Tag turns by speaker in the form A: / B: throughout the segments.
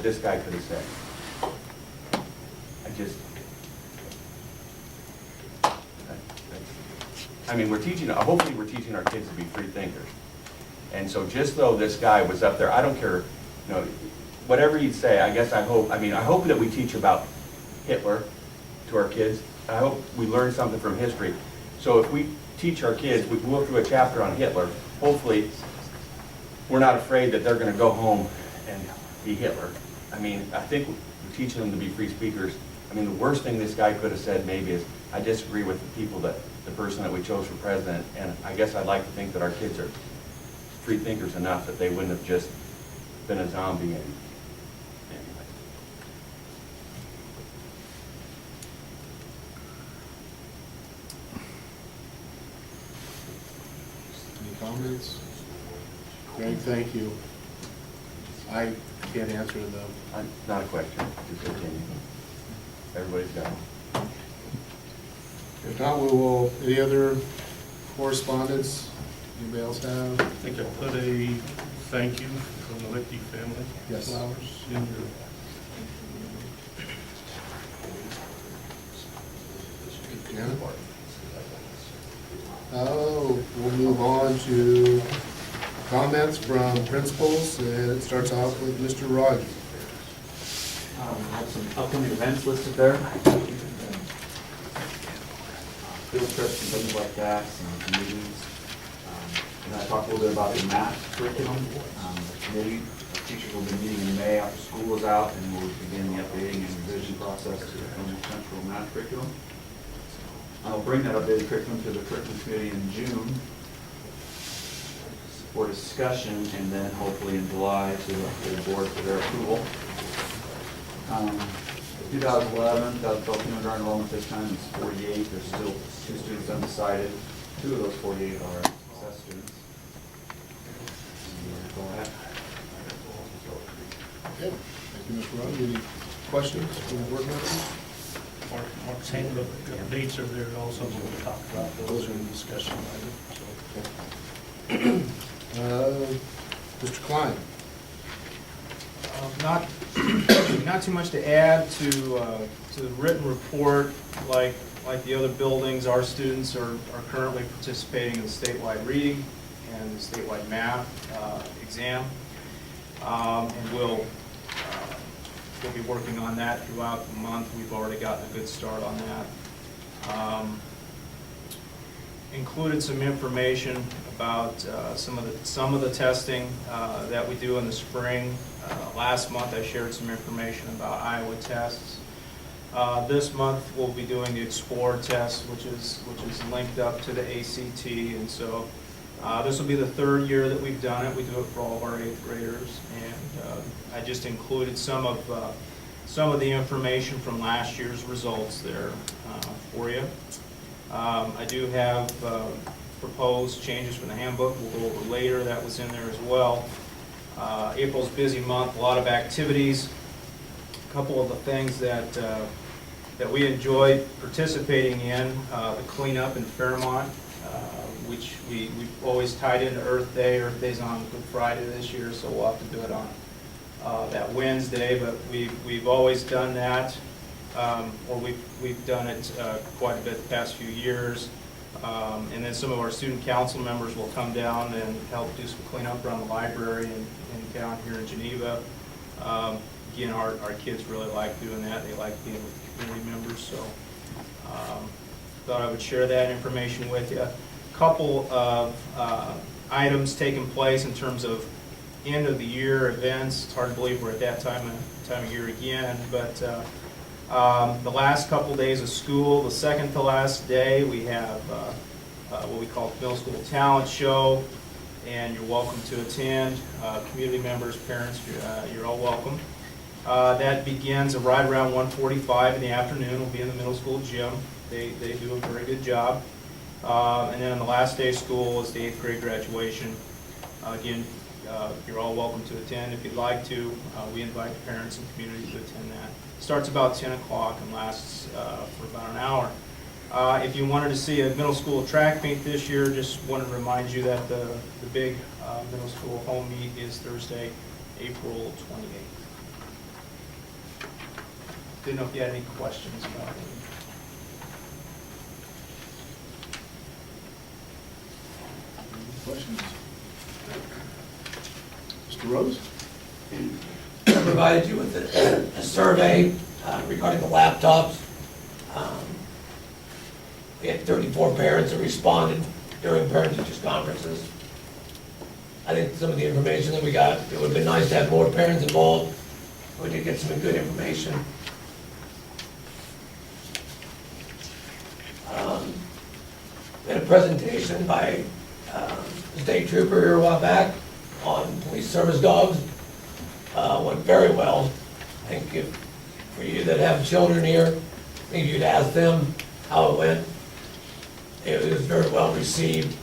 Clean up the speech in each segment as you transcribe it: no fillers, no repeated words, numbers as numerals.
A: that this guy could have said. I mean, hopefully we're teaching our kids to be free thinkers. And so just though this guy was up there, I don't care, whatever you say, I hope that we teach about Hitler to our kids. I hope we learn something from history. So if we teach our kids, we go through a chapter on Hitler, hopefully we're not afraid that they're going to go home and be Hitler. I mean, I think we're teaching them to be free speakers. I mean, the worst thing this guy could have said maybe is, I disagree with the person that we chose for president, and I guess I'd like to think that our kids are free thinkers enough that they wouldn't have just been a zombie. And anyway.
B: Any comments? Greg, thank you. I can't answer them.
A: Not a question, just continue. Everybody's got it.
B: If not, we will, any other correspondence? Anybody else have?
C: I think I put a thank you from the Lichty family.
B: Yes.
C: Flowers in your.
B: Janet? We'll move on to comments from principals, and it starts off with Mr. Rogers.
D: I have some upcoming events listed there. Field trips and things like that, some meetings. And I talked a little bit about the math curriculum. The committee of teachers will be meeting in May after school is out, and we'll begin the updating and revision process to the Fillmore Central math curriculum. I'll bring that updated curriculum to the curriculum committee in June for discussion, and then hopefully in July to the full board for their approval. 2011, 2012 kindergarten enrollment this time is 48. There's still 2 students undecided. 2 of those 48 are success students.
B: Okay, thank you, Mr. Rogers. Any questions from the board members?
C: Mark's handbook dates are there also, we'll talk about those in the discussion item.
B: Mr. Klein?
E: Not too much to add to the written report. Like the other buildings, our students are currently participating in the statewide reading and the statewide math exam, and we'll be working on that throughout the month. We've already gotten a good start on that. Included some information about some of the testing that we do in the spring. Last month I shared some information about Iowa tests. This month we'll be doing the Explore test, which is linked up to the ACT, and so this will be the 3rd year that we've done it. We do it for all of our 8th graders, and I just included some of the information from last year's results there for you. I do have proposed changes from the handbook we'll go over later. That was in there as well. April's a busy month, a lot of activities. A couple of the things that we enjoyed participating in, the cleanup in Fairmont, which we've always tied into Earth Day. Earth Day's on Good Friday this year, so we'll have to do it on that Wednesday, but we've always done that, or we've done it quite a bit the past few years. And then some of our student council members will come down and help do some cleanup around the library and down here in Geneva. Again, our kids really like doing that. They like being with community members, so thought I would share that information with you. A couple of items taking place in terms of end of the year events. It's hard to believe we're at that time of year again, but the last couple days of school, the second to last day, we have what we call the Middle School Talent Show, and you're welcome to attend. Community members, parents, you're all welcome. That begins right around 1:45 in the afternoon. We'll be in the middle school gym. They do a very good job. And then on the last day of school is the 8th grade graduation. Again, you're all welcome to attend if you'd like to. We invite parents and community to attend that. Starts about 10 o'clock and lasts for about an hour. If you wanted to see a middle school track meet this year, just wanted to remind you that the big middle school home meet is Thursday, April 28th. Didn't know if you had any questions about it.
B: Questions? Mr. Rose?
F: I provided you with a survey regarding the laptops. We had 34 parents that responded during parent-teachers conferences. I think some of the information that we got, it would have been nice to have more parents involved. We did get some good information. We had a presentation by the state trooper here a while back on police service dogs. Went very well. I think if, for you that have children here, I think you'd ask them how it went. It was very well received.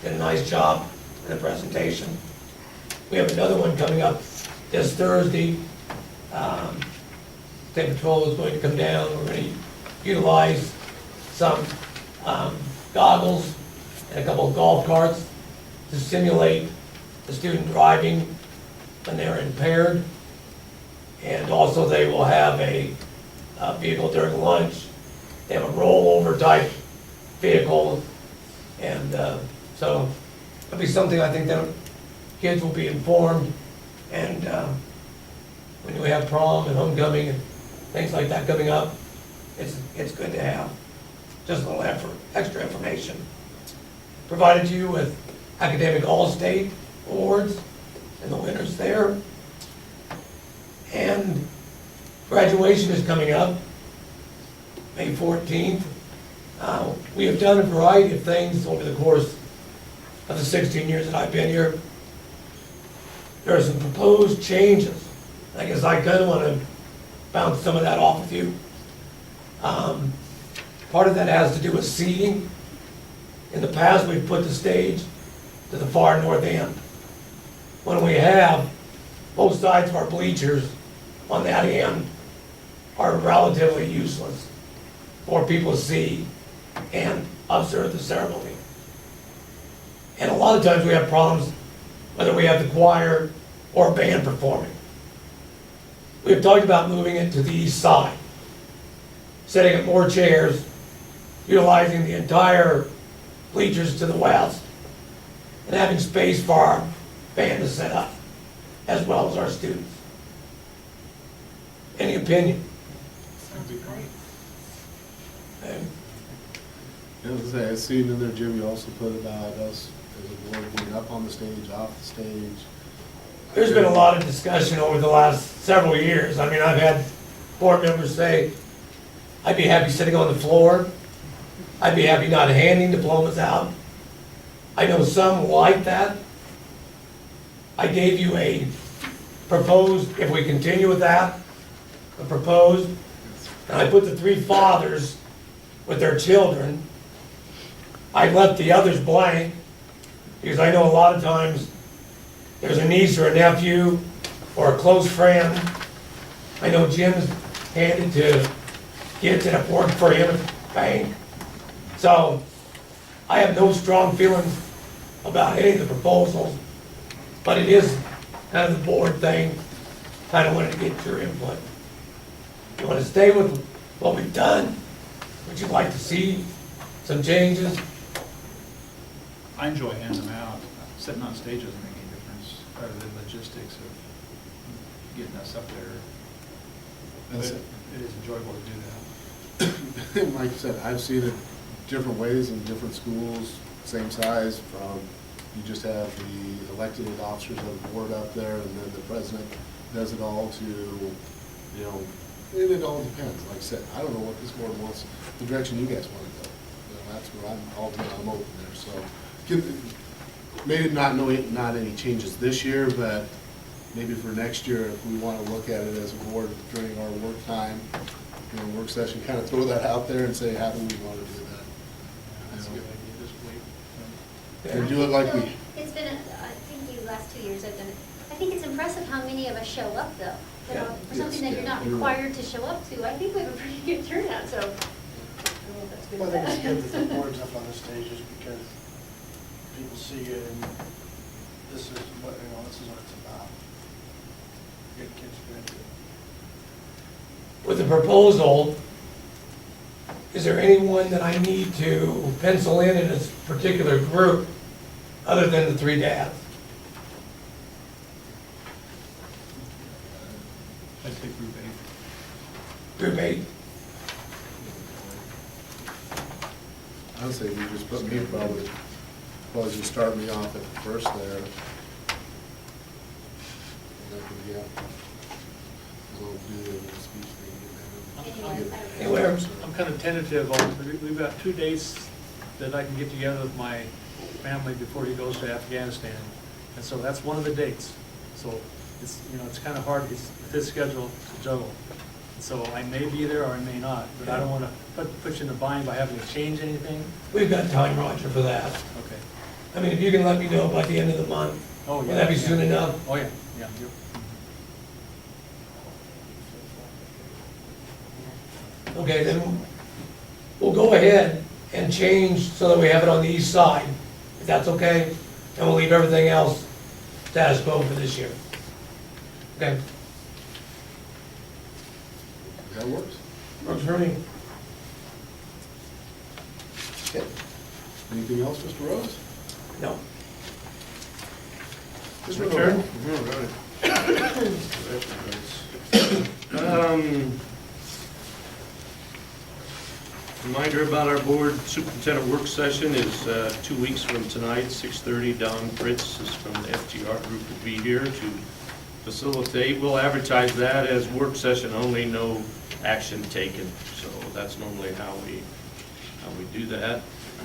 F: Did a nice job in the presentation. We have another one coming up this Thursday. State Patrol is going to come down. We're going to utilize some goggles and a couple of golf carts to simulate the student driving when they're impaired. And also they will have a vehicle during lunch. They have a rollover type vehicle. And so it'll be something I think that kids will be informed. And when we have prom and homecoming and things like that coming up, it's good to have just a little extra information. Provided you with academic all-state awards and the winners there. And graduation is coming up, May 14th. We have done a variety of things over the course of the 16 years that I've been here. There are some proposed changes. I guess I kind of want to bounce some of that off with you. Part of that has to do with seating. In the past, we've put the stage to the far north end. When we have both sides of our bleachers on that end are relatively useless for people to see and observe the ceremony. And a lot of times we have problems whether we have the choir or band performing. We have talked about moving it to the east side, setting up more chairs, utilizing the entire bleachers to the west, and having space for our band to set up, as well as our students. Any opinion?
G: Sounds great.
F: Okay.
B: As I seen in there, Jim, you also put about us as a board being up on the stage, off the stage.
F: There's been a lot of discussion over the last several years. I mean, I've had board members say, I'd be happy sitting on the floor. I'd be happy not handing diplomas out. I know some like that. I gave you a proposed, if we continue with that, a proposed, and I put the three fathers with their children. I left the others blank, because I know a lot of times there's a niece or a nephew or a close friend. I know Jim's handed to kids that have worked for him at the bank. So I have no strong feelings about any of the proposals, but it is kind of the board thing. Kind of wanted to get your input. You want to stay with what we've done? Would you like to see some changes?
G: I enjoy handing them out. Sitting on stage doesn't make any difference, other than logistics of getting us up there. But it is enjoyable to do that.
B: Like I said, I've seen it different ways in different schools, same size, from you just have the elected officers of the board up there, and then the president does it all to, you know, and it all depends. Like I said, I don't know what this board wants, the direction you guys want to go. You know, that's where I'm open there, so. Maybe not any changes this year, but maybe for next year, if we want to look at it as a board during our work time, you know, work session, kind of throw that out there and say, how do we want to do that?
G: That's a good idea this week.
B: And do it like we,
H: It's been, I think the last 2 years I've done it. I think it's impressive how many of us show up though. You know, for something that you're not required to show up to, I think we have a pretty good turnout, so. I don't know if that's good or
I: Well, I think it's good
H: bad.
I: that the board's up on the stages because people see it and this is what, you know, this is what it's about. Get kids to into it.
F: with the proposal, is there anyone that I need to pencil in this particular group other than the 3 dads?
G: I'd say group
F: Group 8?
B: I would say you just put me probably just start me off at the first there. And I can, yeah. We'll do a speech thing.
F: Anywhere.
C: I'm kind of tentative on, we've got 2 dates that I can get together with my family before he goes to Afghanistan. And so that's one of the dates. So it's, you know, it's kind of hard with his schedule to juggle. So I may be there or I may not, but I don't want to put you in a bind by having to change anything.
F: We've got time, Roger, for that.
C: Okay.
F: I mean, if you can let me know by the end of the month,
C: Oh,
F: will
C: yeah.
F: that be soon enough?
C: Oh, yeah, yeah.
F: Okay, then we'll go ahead and change so that we have it on the east side, if that's okay, and we'll leave everything else status quo for this year. Okay,
B: That works.
F: works for me.
B: Okay. Anything else, Mr. Rose?
F: No.
B: Mr.
I: Turn?
J: Reminder about our board superintendent work session is 2 weeks from tonight, 6:30. Don Fritz is from the FGR group will be here to facilitate. We'll advertise that as work session only, no action taken. So that's normally how we do that.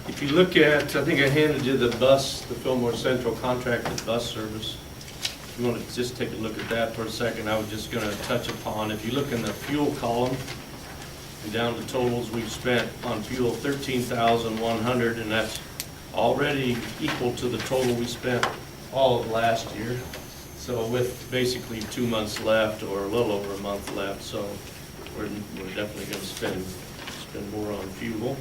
J: If you look at, I think I handed you the bus, the Fillmore Central contracted bus service. If you want to just take a look at that for a second, I was just going to touch upon, if you look in the fuel column, and down to totals, we've spent on fuel $13,100, and that's already equal to the total we spent all of last year. So with basically 2 months left, or a little over a month left, so we're definitely going to spend more on fuel.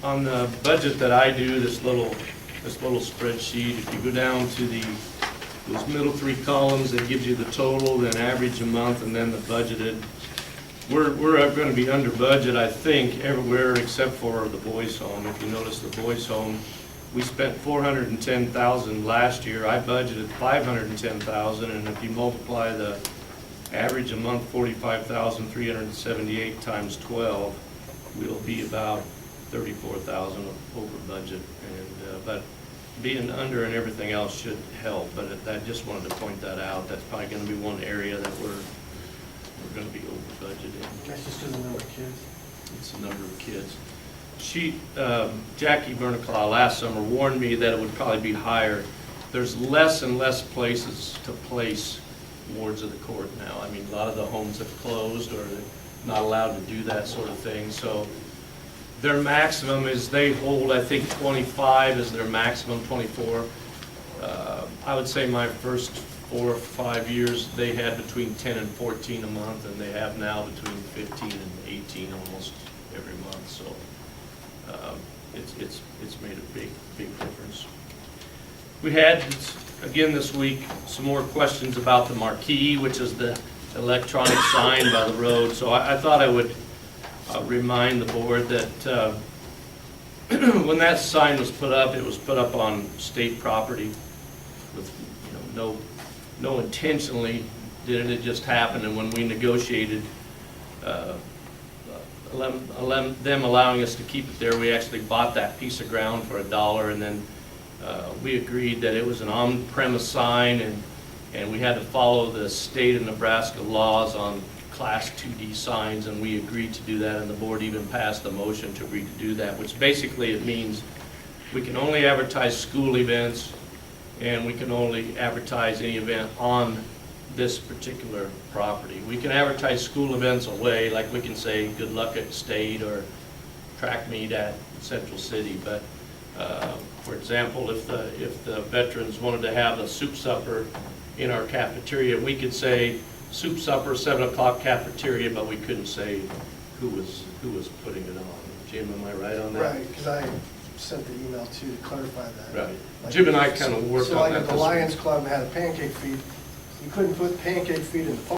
J: On the budget that I do, this little spreadsheet, if you go down to those middle 3 columns, that gives you the total, then average a month, and then the budgeted. We're going to be under budget, I think, everywhere except for the boys' home. If you notice the boys' home, we spent $410,000 last year. I budgeted $510,000, and if you multiply the average a month, $45,378 times 12, we'll be about $34,000 over budget. And but being under and everything else should help. But I just wanted to point that out. That's probably going to be one area that we're going to be over budgeted.
I: That's just because of the number of kids.
J: It's the number of kids. Jackie Berniclaw last summer warned me that it would probably be higher. There's less and less places to place wards of the court now. I mean, a lot of the homes have closed or they're not allowed to do that sort of thing. So their maximum is they hold, I think, 25 is their maximum, 24. I would say my first 4 or 5 years, they had between 10 and 14 a month, and they have now between 15 and 18 almost every month. So it's made a big difference. We had, again this week, some more questions about the marquee, which is the electronic sign by the road. So I thought I would remind the board that when that sign was put up, it was put up on state property with, you know, no intentionally did it just happen. And when we negotiated them allowing us to keep it there, we actually bought that piece of ground for $1, and then we agreed that it was an on-premise sign, and we had to follow the state of Nebraska laws on Class 2D signs, and we agreed to do that, and the board even passed the motion to agree to do that, which basically it means we can only advertise school events, and we can only advertise any event on this particular property. We can advertise school events away, like we can say good luck at state or track meet at Central City, but for example, if the veterans wanted to have a soup supper in our cafeteria, we could say soup supper, 7 o'clock cafeteria, but we couldn't say who was putting it on. Jim, am I right on that?
I: Right, because I sent the email too to clarify that.
J: Right.
I: Like,
J: Jim and I kind of worked
I: so
J: on
I: like
J: that
I: if the
J: this
I: Lions
J: week.
I: Club had a pancake feed, you couldn't put pancake feed in the